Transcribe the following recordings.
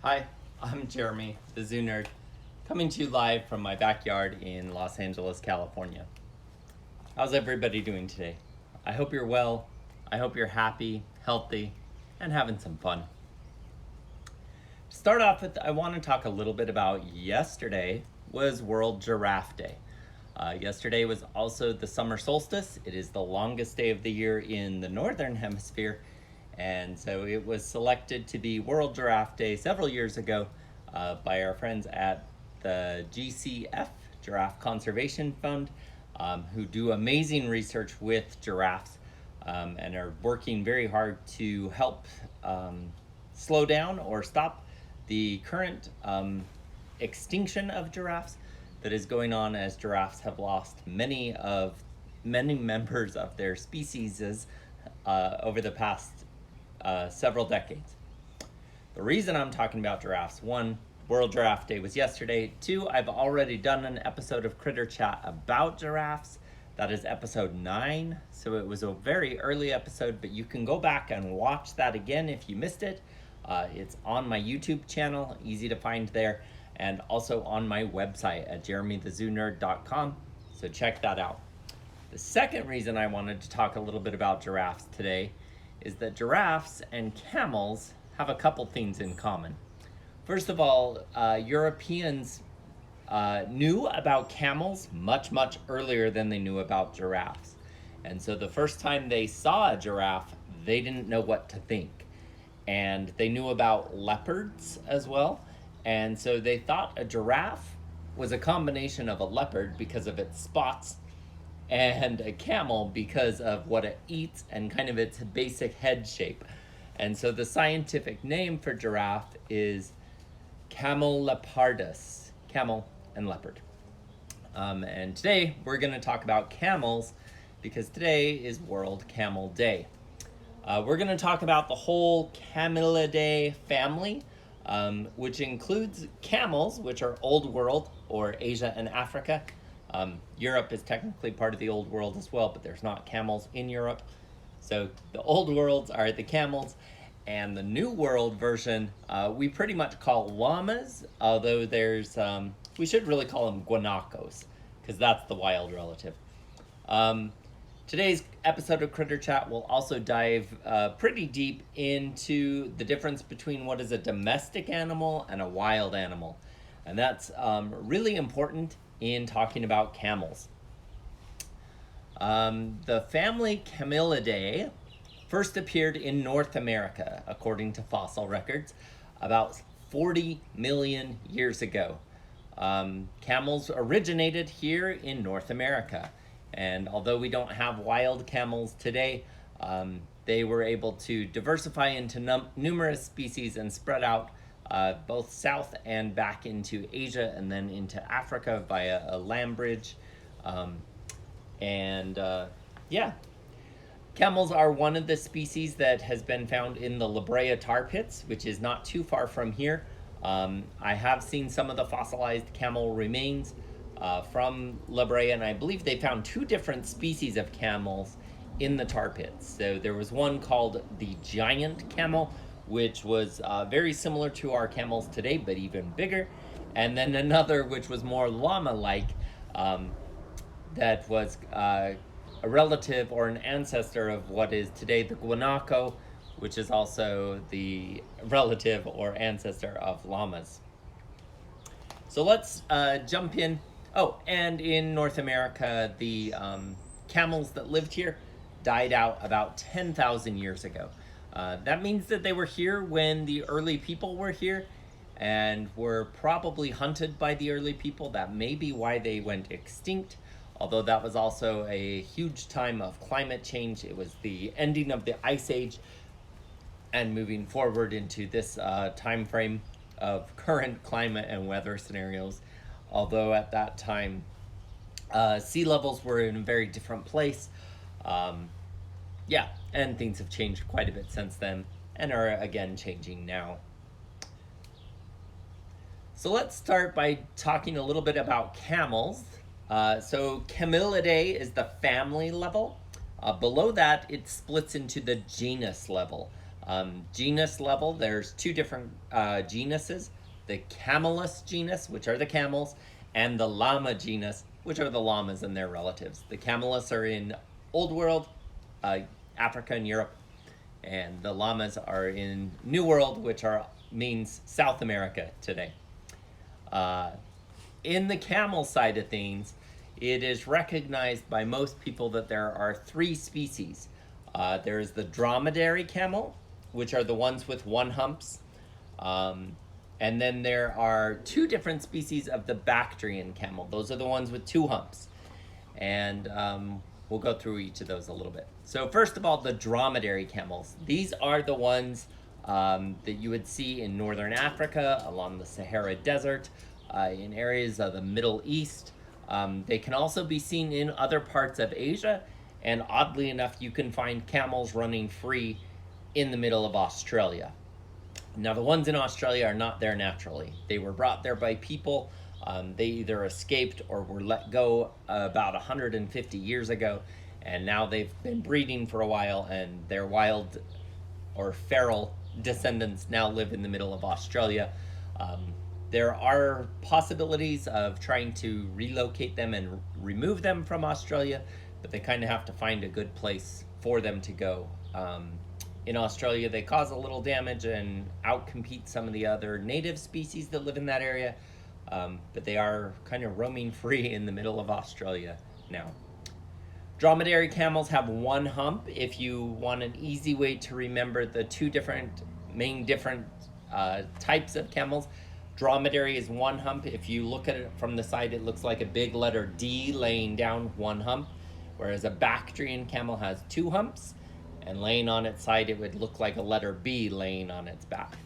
Hi, I'm Jeremy, the Zoo Nerd, coming to you live from my backyard in Los Angeles, California. How's everybody doing today? I hope you're well. I hope you're happy, healthy, and having some fun. To start off with, I want to talk a little bit about yesterday was World Giraffe Day. Yesterday was also the summer solstice. It is the longest day of the year in the northern hemisphere, and so it was selected to be World Giraffe Day several years ago by our friends at the GCF, Giraffe Conservation Fund, who do amazing research with giraffes and are working very hard to help slow down or stop the current extinction of giraffes that is going on as giraffes have lost many members of their species over the past several decades. The reason I'm talking about giraffes, one, World Giraffe Day was yesterday. Two, I've already done an episode of Critter Chat about giraffes. That is episode 9. So it was a very early episode, but you can go back and watch that again if you missed it. It's on my YouTube channel, easy to find there, and also on my website at jeremythezoonerd.com. So check that out. The second reason I wanted to talk a little bit about giraffes today is that giraffes and camels have a couple things in common. First of all, Europeans knew about camels much earlier than they knew about giraffes. And so the first time they saw a giraffe, they didn't know what to think. And they knew about leopards as well. And so they thought a giraffe was a combination of a leopard because of its spots and a camel because of what it eats and kind of its basic head shape. And so the scientific name for giraffe is Camelopardus, camel and leopard. And today we're going to talk about camels because today is World Camel Day. We're going to talk about the whole Camelidae family, which includes camels, which are Old World or Asia and Africa. Europe is technically part of the Old World as well, but there's not camels in Europe. So the Old Worlds are the camels, and the New World version we pretty much call llamas, although there's, we should really call them guanacos, because that's the wild relative. Today's episode of Critter Chat will also dive pretty deep into the difference between what is a domestic animal and a wild animal. And that's really important in talking about camels. The family Camelidae first appeared in North America, according to fossil records, about 40 million years ago. Camels originated here in North America. And although we don't have wild camels today, they were able to diversify into numerous species and spread out both south and back into Asia and then into Africa via a land bridge. Camels are one of the species that has been found in the La Brea tar pits, which is not too far from here. I have seen some of the fossilized camel remains from La Brea, and I believe they found 2 different species of camels in the tar pits. So there was one called the giant camel, which was very similar to our camels today, but even bigger. And then another which was more llama-like, that was a relative or an ancestor of what is today the guanaco, which is also the relative or ancestor of llamas. So let's jump in. Oh, and in North America, the camels that lived here died out about 10,000 years ago. That means that they were here when the early people were here and were probably hunted by the early people. That may be why they went extinct, although that was also a huge time of climate change. It was the ending of the Ice Age and moving forward into this time frame of current climate and weather scenarios. Although at that time, sea levels were in a very different place. And things have changed quite a bit since then and are again changing now. So let's start by talking a little bit about camels. So Camelidae is the family level. Below that, it splits into the genus level. Genus level, there's two different genuses, the Camelus genus, which are the camels, and the Llama genus, which are the llamas and their relatives. The Camelus are in Old World, Africa and Europe, and the llamas are in New World, which means South America today. In the camel side of things, it is recognized by most people that there are three species. There's the Dromedary Camel, which are the ones with one humps. And then there are two different species of the Bactrian Camel. Those are the ones with two humps. And we'll go through each of those a little bit. So first of all, the Dromedary Camels. These are the ones that you would see in northern Africa, along the Sahara Desert, in areas of the Middle East. They can also be seen in other parts of Asia, and oddly enough, you can find camels running free in the middle of Australia. Now, the ones in Australia are not there naturally. They were brought there by people. They either escaped or were let go about 150 years ago, and now they've been breeding for a while, and their wild or feral descendants now live in the middle of Australia. There are possibilities of trying to relocate them and remove them from Australia, but they kind of have to find a good place for them to go. In Australia, they cause a little damage and outcompete some of the other native species that live in that area, but they are kind of roaming free in the middle of Australia now. Dromedary camels have one hump. If you want an easy way to remember the two main different types of camels, dromedary is one hump. If you look at it from the side, it looks like a big letter D laying down one hump, whereas a Bactrian camel has two humps, and laying on its side, it would look like a letter B laying on its back.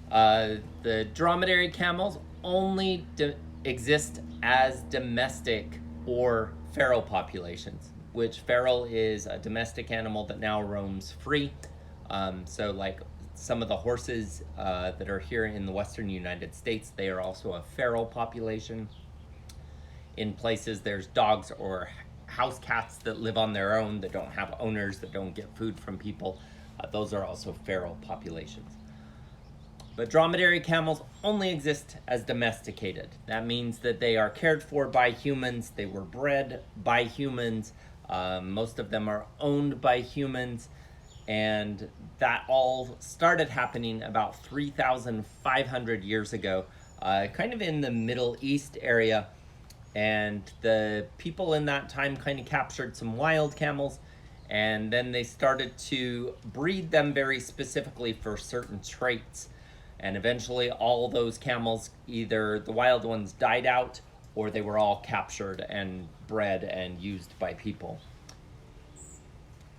The dromedary camels only exist as domestic or feral populations, which feral is a domestic animal that now roams free. So like some of the horses that are here in the western United States, they are also a feral population. In places there's dogs or house cats that live on their own, that don't have owners, that don't get food from people. Those are also feral populations. But dromedary camels only exist as domesticated. That means that they are cared for by humans, they were bred by humans, most of them are owned by humans, and that all started happening about 3,500 years ago, kind of in the Middle East area. And the people in that time kind of captured some wild camels, and then they started to breed them very specifically for certain traits. And eventually all those camels, either the wild ones died out, or they were all captured and bred and used by people.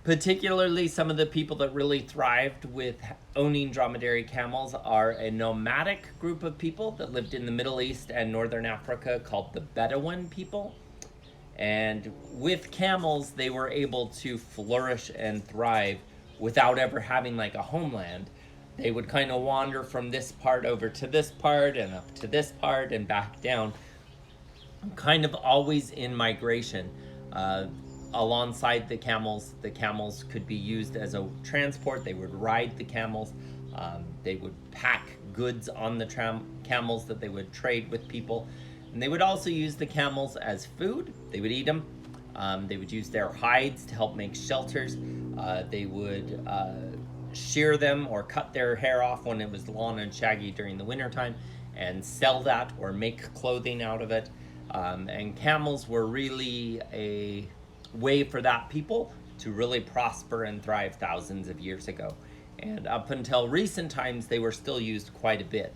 Particularly some of the people that really thrived with owning dromedary camels are a nomadic group of people that lived in the Middle East and Northern Africa called the Bedouin people. And with camels, they were able to flourish and thrive without ever having like a homeland. They would kind of wander from this part over to this part and up to this part and back down, kind of always in migration. Alongside the camels could be used as a transport. They would ride the camels. They would pack goods on the camels that they would trade with people. And they would also use the camels as food. They would eat them. They would use their hides to help make shelters. They would shear them or cut their hair off when it was long and shaggy during the wintertime and sell that or make clothing out of it. And camels were really a way for that people to really prosper and thrive thousands of years ago. And up until recent times, they were still used quite a bit.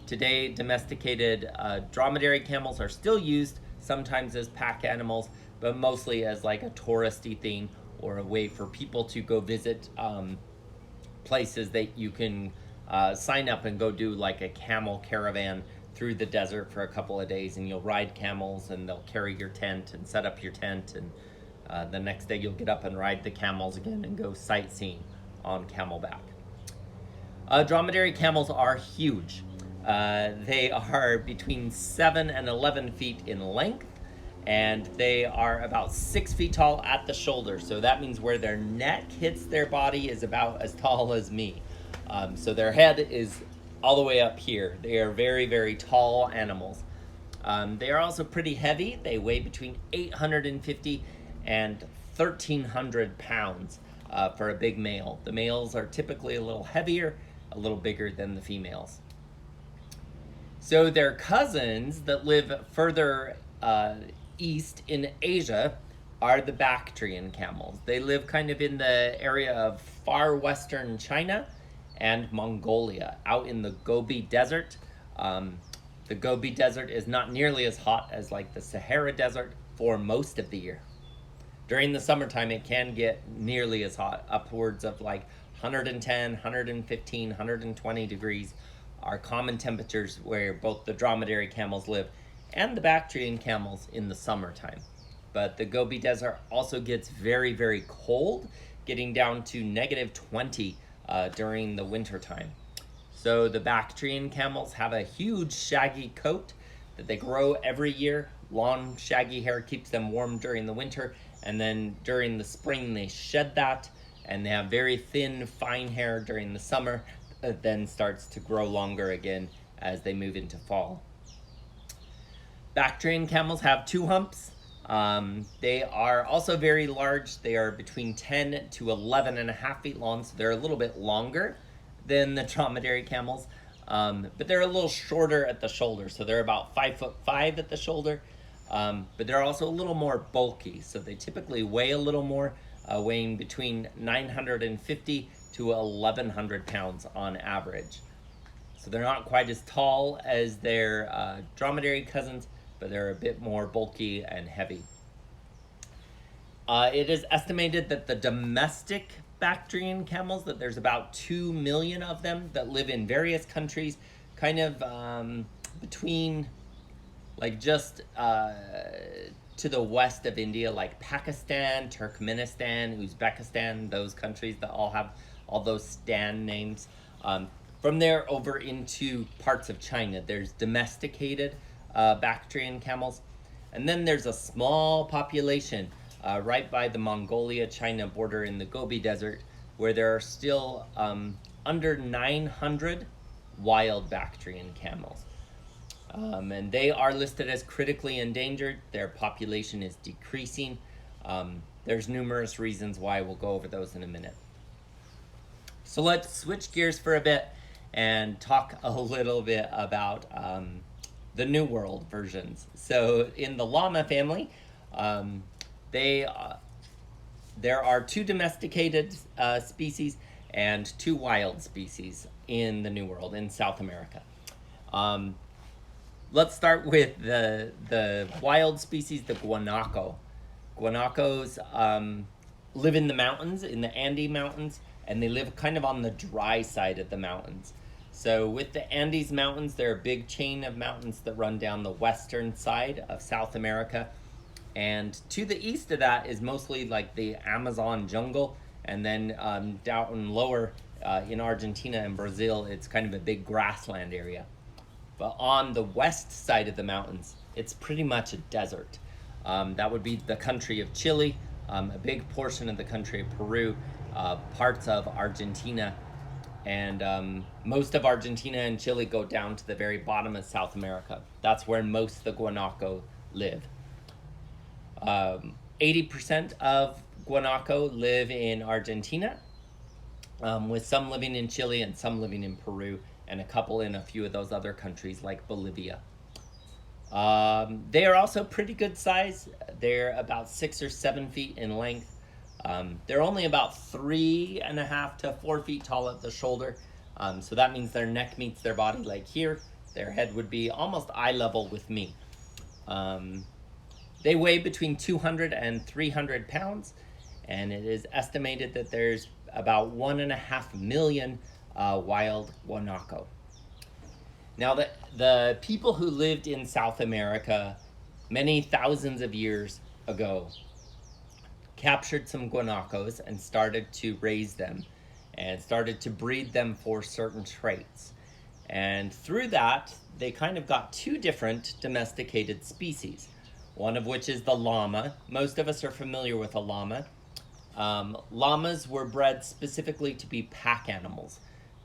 Today, domesticated dromedary camels are still used, sometimes as pack animals, but mostly as like a touristy thing or a way for people to go visit places that you can sign up and go do like a camel caravan through the desert for a couple of days, and you'll ride camels and they'll carry your tent and set up your tent, and the next day you'll get up and ride the camels again and go sightseeing on camelback. Dromedary camels are huge. They are between 7 and 11 feet in length, and they are about 6 feet tall at the shoulder. So that means where their neck hits their body is about as tall as me. So their head is all the way up here. They are very, very tall animals. They are also pretty heavy. They weigh between 850 and 1,300 pounds for a big male. The males are typically a little heavier, a little bigger than the females. So their cousins that live further east in Asia are the Bactrian camels. They live kind of in the area of far western China and Mongolia, out in the Gobi Desert. The Gobi Desert is not nearly as hot as like the Sahara Desert for most of the year. During the summertime, it can get nearly as hot, upwards of like 110, 115, 120 degrees are common temperatures where both the dromedary camels live and the Bactrian camels in the summertime. But the Gobi Desert also gets very, very cold, getting down to -20 during the wintertime. So the Bactrian camels have a huge shaggy coat that they grow every year. Long shaggy hair keeps them warm during the winter, and then during the spring they shed that, and they have very thin, fine hair during the summer that then starts to grow longer again as they move into fall. Bactrian camels have 2 humps. They are also very large. They are between 10 to 11 and a half feet long, so they're a little bit longer than the dromedary camels, but they're a little shorter at the shoulder, so they're about 5'5" at the shoulder, but they're also a little more bulky, so they typically weigh a little more, weighing between 950 to 1,100 pounds on average. So they're not quite as tall as their dromedary cousins, but they're a bit more bulky and heavy. It is estimated that the domestic Bactrian camels, that there's about 2 million of them that live in various countries, kind of between like just to the west of India, like Pakistan, Turkmenistan, Uzbekistan, those countries that all have all those stan names. From there over into parts of China, there's domesticated Bactrian camels. And then there's a small population right by the Mongolia-China border in the Gobi Desert, where there are still under 900 wild Bactrian camels. And they are listed as critically endangered. Their population is decreasing. There's numerous reasons why. We'll go over those in a minute. So let's switch gears for a bit and talk a little bit about the New World versions. So in the llama family, there are 2 domesticated species and 2 wild species in the New World, in South America. Let's start with the wild species, the guanaco. Guanacos live in the mountains, in the Andes Mountains, and they live kind of on the dry side of the mountains. So with the Andes Mountains, they're a big chain of mountains that run down the western side of South America. And to the east of that is mostly like the Amazon jungle. And then down lower in Argentina and Brazil, it's kind of a big grassland area. But on the west side of the mountains, it's pretty much a desert. That would be the country of Chile, a big portion of the country of Peru, parts of Argentina, and most of Argentina and Chile go down to the very bottom of South America. That's where most of the guanaco live. 80% of guanaco live in Argentina, with some living in Chile and some living in Peru, and a couple in a few of those other countries like Bolivia. They are also pretty good size. They're about 6 or 7 feet in length. They're only about 3.5 to 4 feet tall at the shoulder. So that means their neck meets their body like here. Their head would be almost eye level with me. They weigh between 200 and 300 pounds, and it is estimated that there's about 1.5 million wild guanaco. Now, the people who lived in South America many thousands of years ago captured some guanacos and started to raise them and started to breed them for certain traits. And through that, they kind of got 2 different domesticated species. one of which is the llama. Most of us are familiar with a llama. Llamas were bred specifically to be pack animals,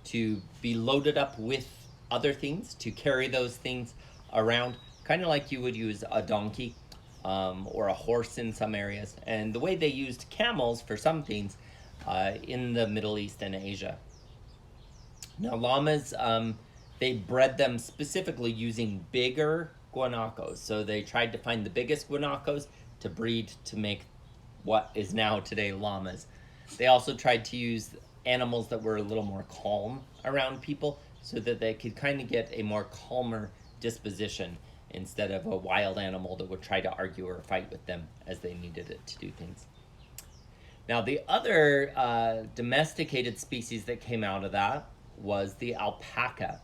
to be loaded up with other things, to carry those things around, kind of like you would use a donkey or a horse in some areas. And the way they used camels for some things in the Middle East and Asia. Now, llamas, they bred them specifically using bigger guanacos. So they tried to find the biggest guanacos to breed to make what is now today llamas. They also tried to use animals that were a little more calm around people so that they could kind of get a more calmer disposition instead of a wild animal that would try to argue or fight with them as they needed it to do things. Now, the other domesticated species that came out of that was the alpaca.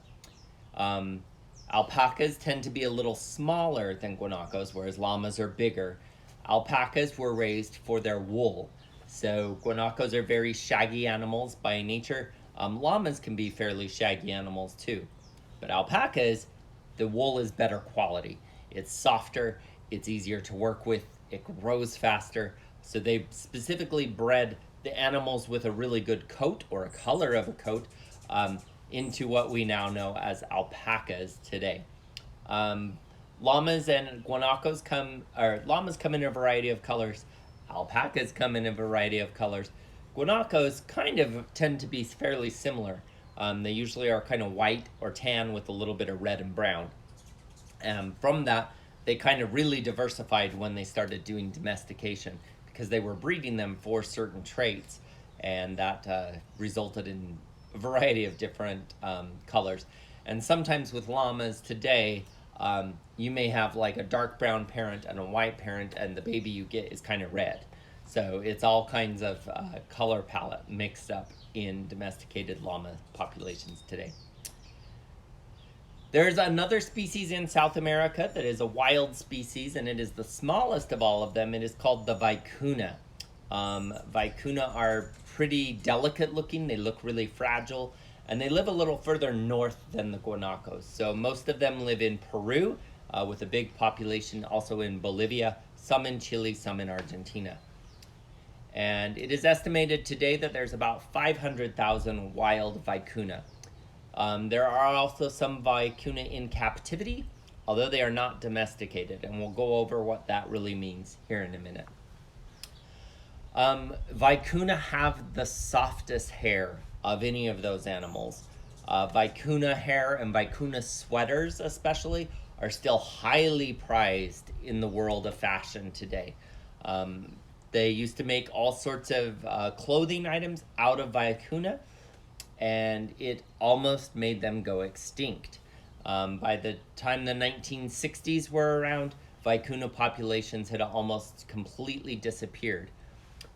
Alpacas tend to be a little smaller than guanacos, whereas llamas are bigger. Alpacas were raised for their wool. So guanacos are very shaggy animals by nature. Llamas can be fairly shaggy animals too. But alpacas, the wool is better quality. It's softer, it's easier to work with, it grows faster. So they specifically bred the animals with a really good coat or a color of a coat into what we now know as alpacas today. Llamas and guanacos llamas come in a variety of colors. Alpacas come in a variety of colors. Guanacos kind of tend to be fairly similar. They usually are kind of white or tan with a little bit of red and brown. From that, they kind of really diversified when they started doing domestication because they were breeding them for certain traits, and that resulted in a variety of different colors. And sometimes with llamas today, you may have like a dark brown parent and a white parent, and the baby you get is kind of red. So it's all kinds of color palette mixed up in domesticated llama populations today. There's another species in South America that is a wild species, and it is the smallest of all of them. It is called the vicuna. Vicuna are pretty delicate looking. They look really fragile, and they live a little further north than the guanacos. So most of them live in Peru, with a big population also in Bolivia, some in Chile, some in Argentina. And it is estimated today that there's about 500,000 wild vicuna. There are also some vicuna in captivity, although they are not domesticated, and we'll go over what that really means here in a minute. Vicuna have the softest hair of any of those animals. Vicuna hair and vicuna sweaters especially are still highly prized in the world of fashion today. They used to make all sorts of clothing items out of vicuna, and it almost made them go extinct. By the time the 1960s were around, vicuna populations had almost completely disappeared.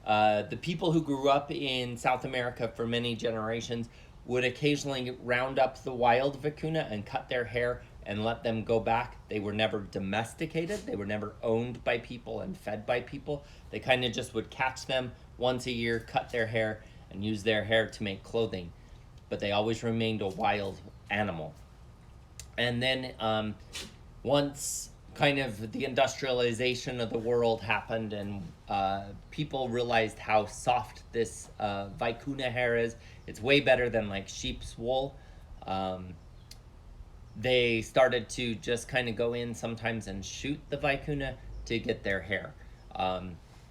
The people who grew up in South America for many generations would occasionally round up the wild vicuna and cut their hair and let them go back. They were never domesticated. They were never owned by people and fed by people. They kind of just would catch them once a year, cut their hair, and use their hair to make clothing. But they always remained a wild animal. And then once kind of the industrialization of the world happened and people realized how soft this vicuna hair is, it's way better than like sheep's wool. They started to just kind of go in sometimes and shoot the vicuna to get their hair.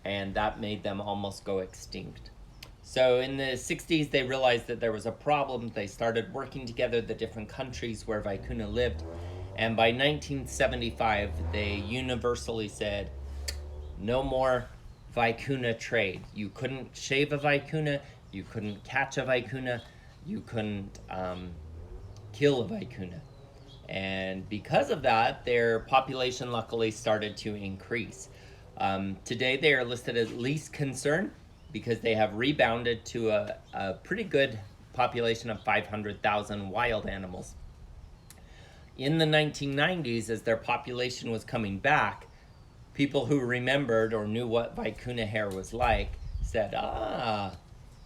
And that made them almost go extinct. So in the 60s, they realized that there was a problem. They started working together, the different countries where vicuna lived. And by 1975, they universally said, no more vicuna trade. You couldn't shave a vicuna, you couldn't catch a vicuna, you couldn't kill a vicuna. And because of that, their population luckily started to increase. Today, they are listed as least concern because they have rebounded to a pretty good population of 500,000 wild animals. In the 1990s, as their population was coming back, people who remembered or knew what vicuna hair was like said,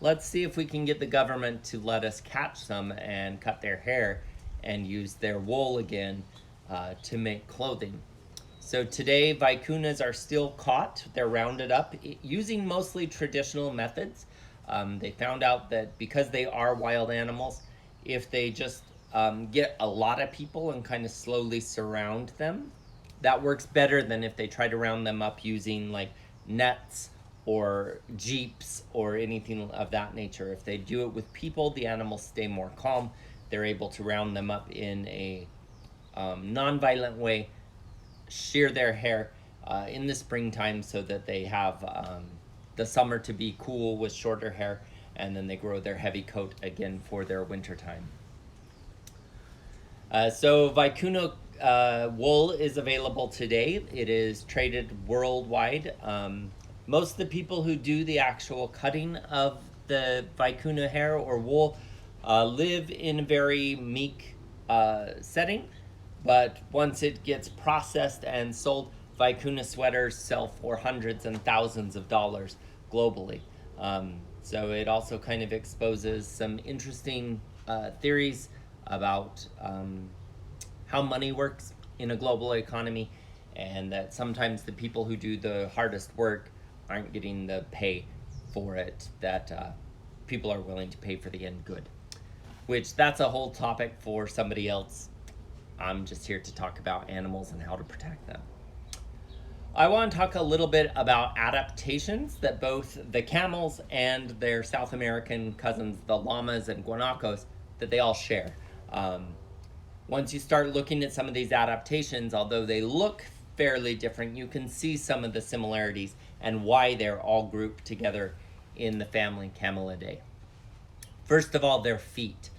let's see if we can get the government to let us catch some and cut their hair and use their wool again to make clothing. So today, vicuñas are still caught. They're rounded up using mostly traditional methods. They found out that because they are wild animals, if they just get a lot of people and kind of slowly surround them, that works better than if they try to round them up using like nets or jeeps or anything of that nature. If they do it with people, the animals stay more calm. They're able to round them up in a non-violent way, shear their hair in the springtime so that they have the summer to be cool with shorter hair, and then they grow their heavy coat again for their wintertime. So vicuña wool is available today. It is traded worldwide. Most of the people who do the actual cutting of the vicuña hair or wool live in a very meek setting, but once it gets processed and sold, vicuña sweaters sell for hundreds and thousands of dollars globally. So it also kind of exposes some interesting theories about how money works in a global economy, and that sometimes the people who do the hardest work aren't getting the pay for it that people are willing to pay for the end good. Which, that's a whole topic for somebody else. I'm just here to talk about animals and how to protect them. I want to talk a little bit about adaptations that both the camels and their South American cousins, the llamas and guanacos, that they all share. Once you start looking at some of these adaptations, although they look fairly different, you can see some of the similarities and why they're all grouped together in the family Camelidae. First of all, their feet.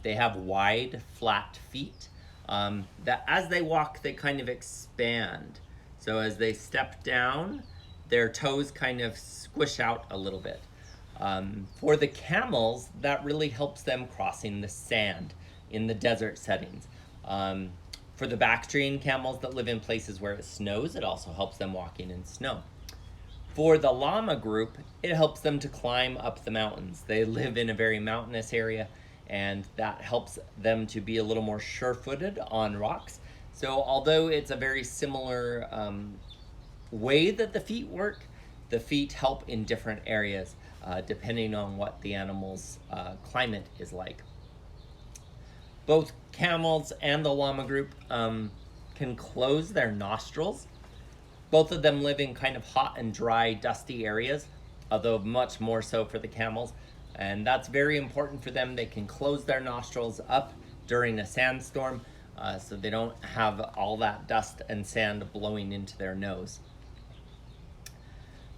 They have wide, flat feet that as they walk, they kind of expand. So as they step down, their toes kind of squish out a little bit. For the camels, that really helps them crossing the sand in the desert settings. For the Bactrian camels that live in places where it snows, it also helps them walking in snow. For the llama group, it helps them to climb up the mountains. They live in a very mountainous area, and that helps them to be a little more sure-footed on rocks. So although it's a very similar way that the feet work, the feet help in different areas depending on what the animal's climate is like. Both camels and the llama group can close their nostrils. Both of them live in kind of hot and dry, dusty areas, although much more so for the camels. And that's very important for them. They can close their nostrils up during a sandstorm so they don't have all that dust and sand blowing into their nose.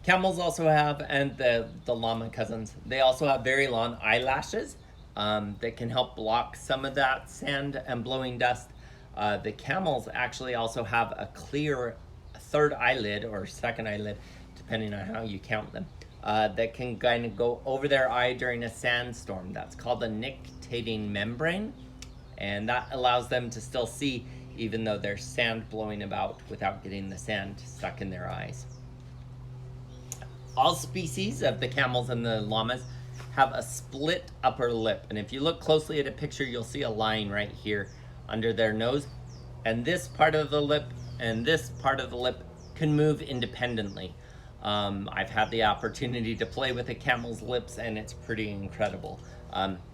Camels also have, and the llama cousins, they also have very long eyelashes that can help block some of that sand and blowing dust. The camels actually also have a clear third eyelid or second eyelid, depending on how you count them, that can kind of go over their eye during a sandstorm. That's called a nictitating membrane, and that allows them to still see even though there's sand blowing about without getting the sand stuck in their eyes. All species of the camels and the llamas have a split upper lip, and if you look closely at a picture, you'll see a line right here under their nose, and this part of the lip and this part of the lip can move independently. I've had the opportunity to play with a camel's lips, and it's pretty incredible.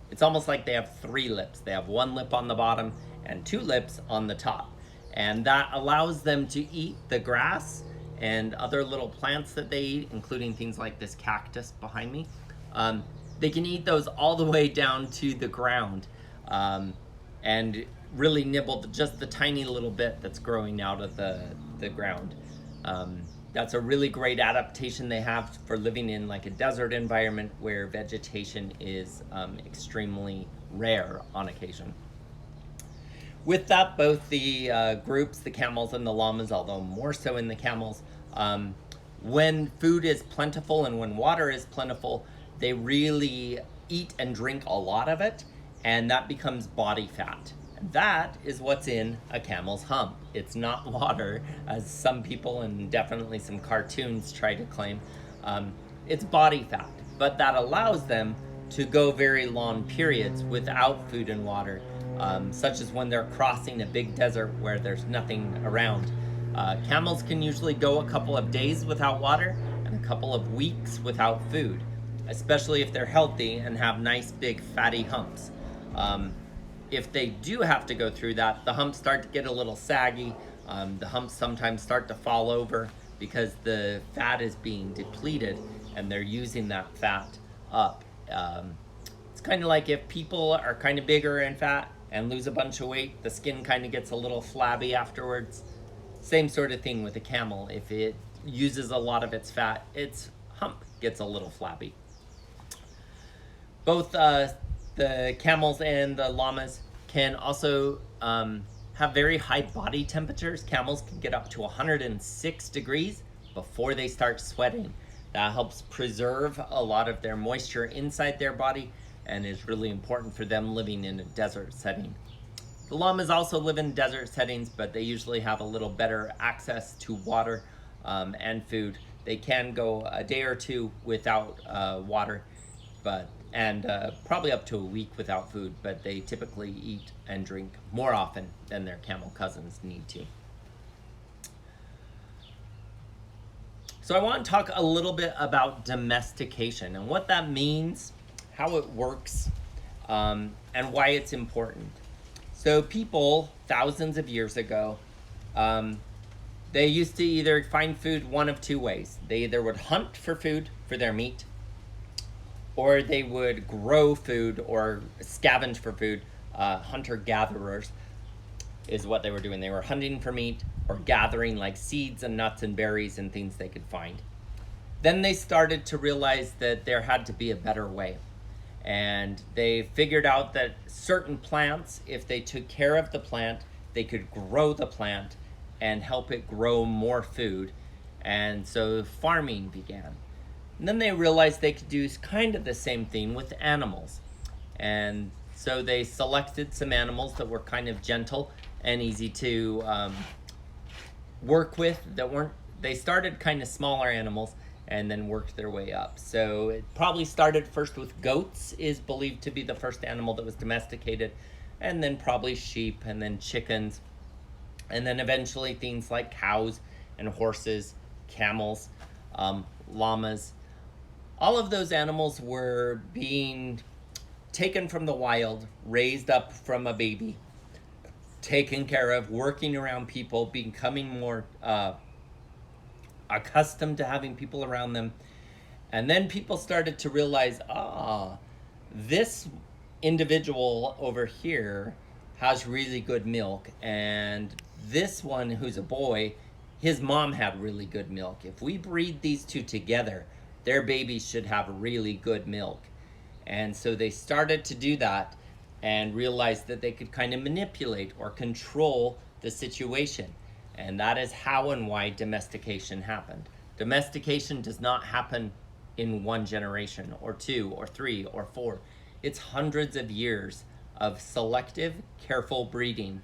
It's almost like they have three lips. They have one lip on the bottom and two lips on the top, and that allows them to eat the grass and other little plants that they eat, including things like this cactus behind me. They can eat those all the way down to the ground and really nibble just the tiny little bit that's growing out of the ground. That's a really great adaptation they have for living in like a desert environment where vegetation is extremely rare on occasion. With that, both the groups, the camels and the llamas, although more so in the camels, when food is plentiful and when water is plentiful, they really eat and drink a lot of it, and that becomes body fat. That is what's in a camel's hump. It's not water, as some people and definitely some cartoons try to claim. It's body fat, but that allows them to go very long periods without food and water, such as when they're crossing a big desert where there's nothing around. Camels can usually go a couple of days without water and a couple of weeks without food, especially if they're healthy and have nice big fatty humps. If they do have to go through that, the humps start to get a little saggy. The humps sometimes start to fall over because the fat is being depleted and they're using that fat up. It's kind of like if people are kind of bigger and fat and lose a bunch of weight, the skin kind of gets a little flabby afterwards. Same sort of thing with a camel. If it uses a lot of its fat, its hump gets a little flabby. Both the camels and the llamas can also have very high body temperatures. Camels can get up to 106 degrees before they start sweating. That helps preserve a lot of their moisture inside their body and is really important for them living in a desert setting. The llamas also live in desert settings, but they usually have a little better access to water and food. They can go a day or two without water, and probably up to a week without food, but they typically eat and drink more often than their camel cousins need to. So I want to talk a little bit about domestication and what that means, how it works, and why it's important. So people, thousands of years ago, they used to either find food one of two ways. They either would hunt for food for their meat, or they would grow food or scavenge for food. Hunter-gatherers is what they were doing. They were hunting for meat or gathering like seeds and nuts and berries and things they could find. Then they started to realize that there had to be a better way. And they figured out that certain plants, if they took care of the plant, they could grow the plant and help it grow more food. And so farming began. And then they realized they could do kind of the same thing with animals. And so they selected some animals that were kind of gentle and easy to work with. They started kind of smaller animals and then worked their way up. So it probably started first with goats, is believed to be the first animal that was domesticated, and then probably sheep, and then chickens, and then eventually things like cows and horses, camels, llamas. All of those animals were being taken from the wild, raised up from a baby, taken care of, working around people, becoming more accustomed to having people around them. And then people started to realize, this individual over here has really good milk, and this one who's a boy, his mom had really good milk. If we breed these two together, their babies should have really good milk. And so they started to do that and realized that they could kind of manipulate or control the situation. And that is how and why domestication happened. Domestication does not happen in one generation or two or three or four. It's hundreds of years of selective, careful breeding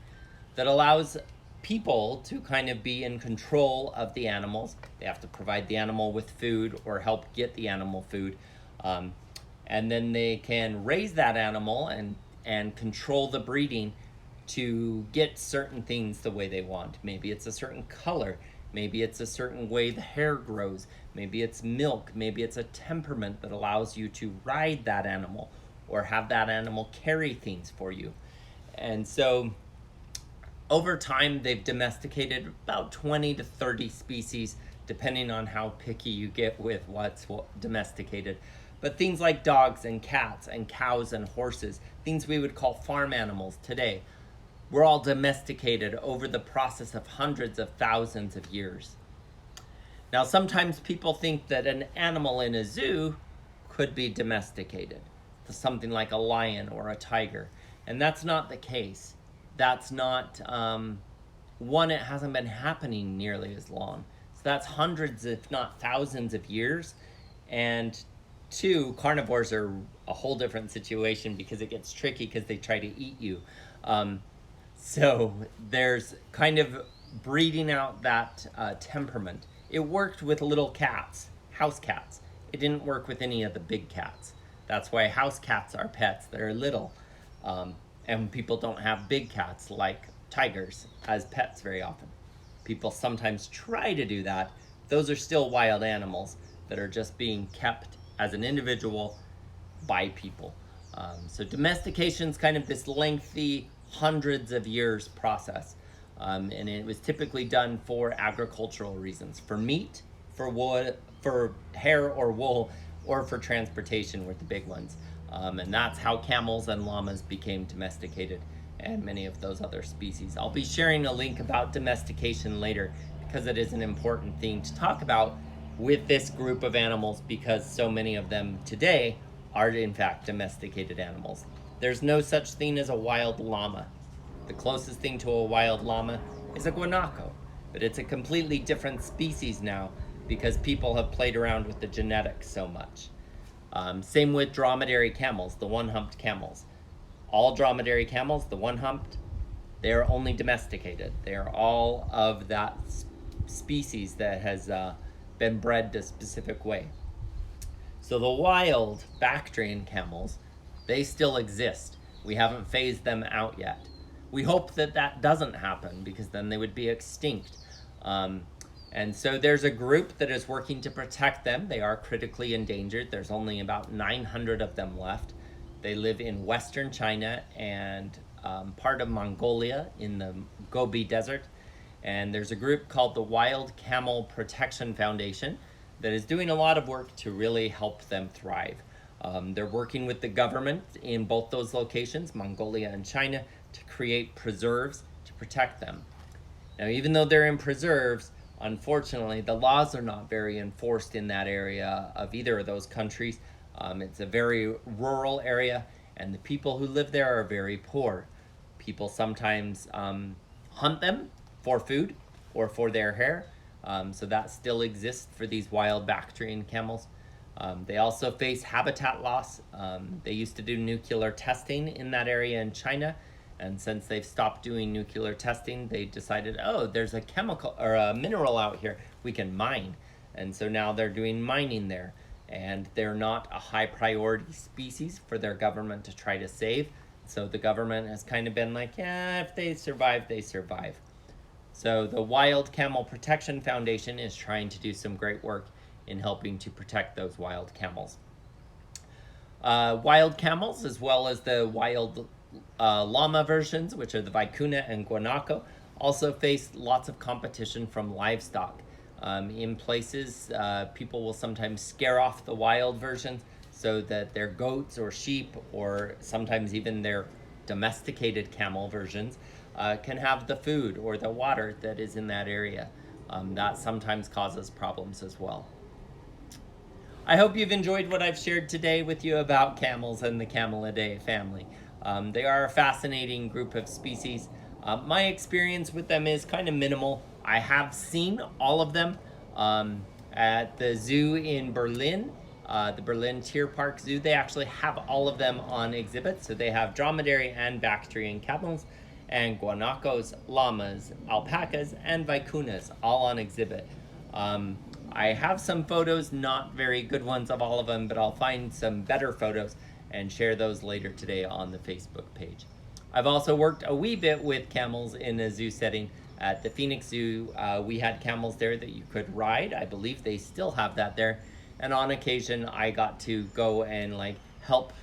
that allows people to kind of be in control of the animals. They have to provide the animal with food or help get the animal food. And then they can raise that animal and control the breeding to get certain things the way they want. Maybe it's a certain color, maybe it's a certain way the hair grows, maybe it's milk, maybe it's a temperament that allows you to ride that animal or have that animal carry things for you. And so over time they've domesticated about 20 to 30 species, depending on how picky you get with what's domesticated. But things like dogs and cats and cows and horses, things we would call farm animals today, were all domesticated over the process of hundreds of thousands of years. Now, sometimes people think that an animal in a zoo could be domesticated, something like a lion or a tiger, and that's not the case. That's not, one, it hasn't been happening nearly as long. So that's hundreds, if not thousands of years. And two, carnivores are a whole different situation because it gets tricky because they try to eat you. So there's kind of breeding out that temperament. It worked with little cats, house cats. It didn't work with any of the big cats. That's why house cats are pets. They're little. And people don't have big cats like tigers as pets very often. People sometimes try to do that. Those are still wild animals that are just being kept as an individual by people. So domestication is kind of this lengthy, hundreds of years process. And it was typically done for agricultural reasons, for meat, for wood, for hair or wool, or for transportation were the big ones. And that's how camels and llamas became domesticated, and many of those other species. I'll be sharing a link about domestication later because it is an important thing to talk about with this group of animals, because so many of them today are in fact domesticated animals. There's no such thing as a wild llama. The closest thing to a wild llama is a guanaco, but it's a completely different species now because people have played around with the genetics so much. Same with dromedary camels, the one-humped camels. All dromedary camels, the one-humped, they are only domesticated. They are all of that species that has been bred a specific way. So the wild Bactrian camels, they still exist. We haven't phased them out yet. We hope that that doesn't happen because then they would be extinct. And so there's a group that is working to protect them. They are critically endangered. There's only about 900 of them left. They live in western China and part of Mongolia in the Gobi Desert. And there's a group called the Wild Camel Protection Foundation that is doing a lot of work to really help them thrive. They're working with the government in both those locations, Mongolia and China, to create preserves to protect them. Now, even though they're in preserves, unfortunately, the laws are not very enforced in that area of either of those countries. It's a very rural area, and the people who live there are very poor. People sometimes hunt them for food or for their hair. So that still exists for these wild Bactrian camels. They also face habitat loss. They used to do nuclear testing in that area in China, and since they've stopped doing nuclear testing, they decided, oh, there's a chemical or a mineral out here we can mine. And so now they're doing mining there, and they're not a high priority species for their government to try to save. So the government has kind of been like, yeah, if they survive, they survive. So the Wild Camel Protection Foundation is trying to do some great work in helping to protect those wild camels. Wild camels, as well as the wild llama versions, which are the Vicuña and Guanaco, also face lots of competition from livestock. In places, people will sometimes scare off the wild versions so that their goats or sheep, or sometimes even their domesticated camel versions, can have the food or the water that is in that area. That sometimes causes problems as well. I hope you've enjoyed what I've shared today with you about camels and the Camelidae family. They are a fascinating group of species. My experience with them is kind of minimal. I have seen all of them at the zoo in Berlin, the Berlin Tierpark Zoo. They actually have all of them on exhibit. So they have dromedary and Bactrian camels, and guanacos, llamas, alpacas, and vicuñas all on exhibit. I have some photos, not very good ones of all of them, but I'll find some better photos and share those later today on the Facebook page. I've also worked a wee bit with camels in a zoo setting. At the Phoenix Zoo, we had camels there that you could ride. I believe they still have that there. And on occasion, I got to go and help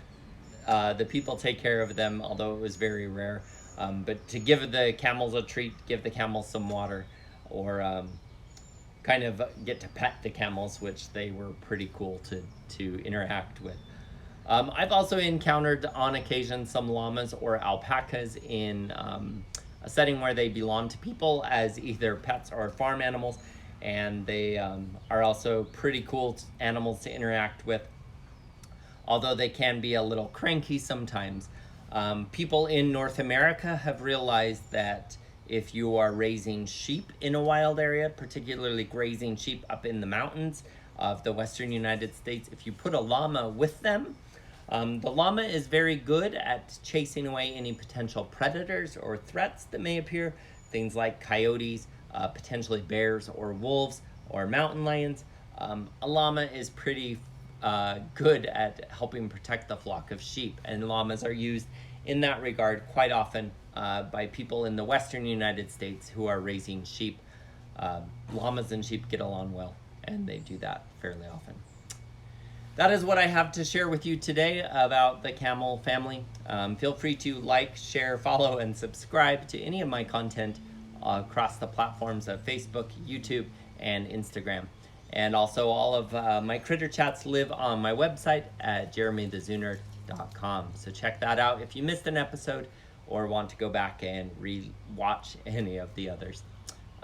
the people take care of them, although it was very rare. But to give the camels a treat, give the camels some water, or kind of get to pet the camels, which they were pretty cool to interact with. I've also encountered on occasion some llamas or alpacas in a setting where they belong to people as either pets or farm animals, and they are also pretty cool animals to interact with, although they can be a little cranky sometimes. People in North America have realized that if you are raising sheep in a wild area, particularly grazing sheep up in the mountains of the western United States, if you put a llama with them, the llama is very good at chasing away any potential predators or threats that may appear, things like coyotes, potentially bears or wolves or mountain lions. A llama is pretty good at helping protect the flock of sheep, and llamas are used in that regard quite often by people in the western United States who are raising sheep. Llamas and sheep get along well, and they do that fairly often. That is what I have to share with you today about the camel family. Feel free to like, share, follow, and subscribe to any of my content across the platforms of Facebook, YouTube, and Instagram. And also all of my critter chats live on my website at jeremythezooner.com. So check that out if you missed an episode or want to go back and re-watch any of the others.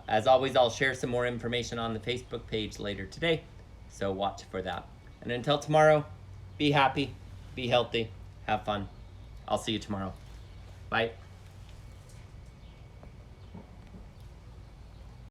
As always, I'll share some more information on the Facebook page later today, so watch for that. And until tomorrow, be happy, be healthy, have fun. I'll see you tomorrow. Bye.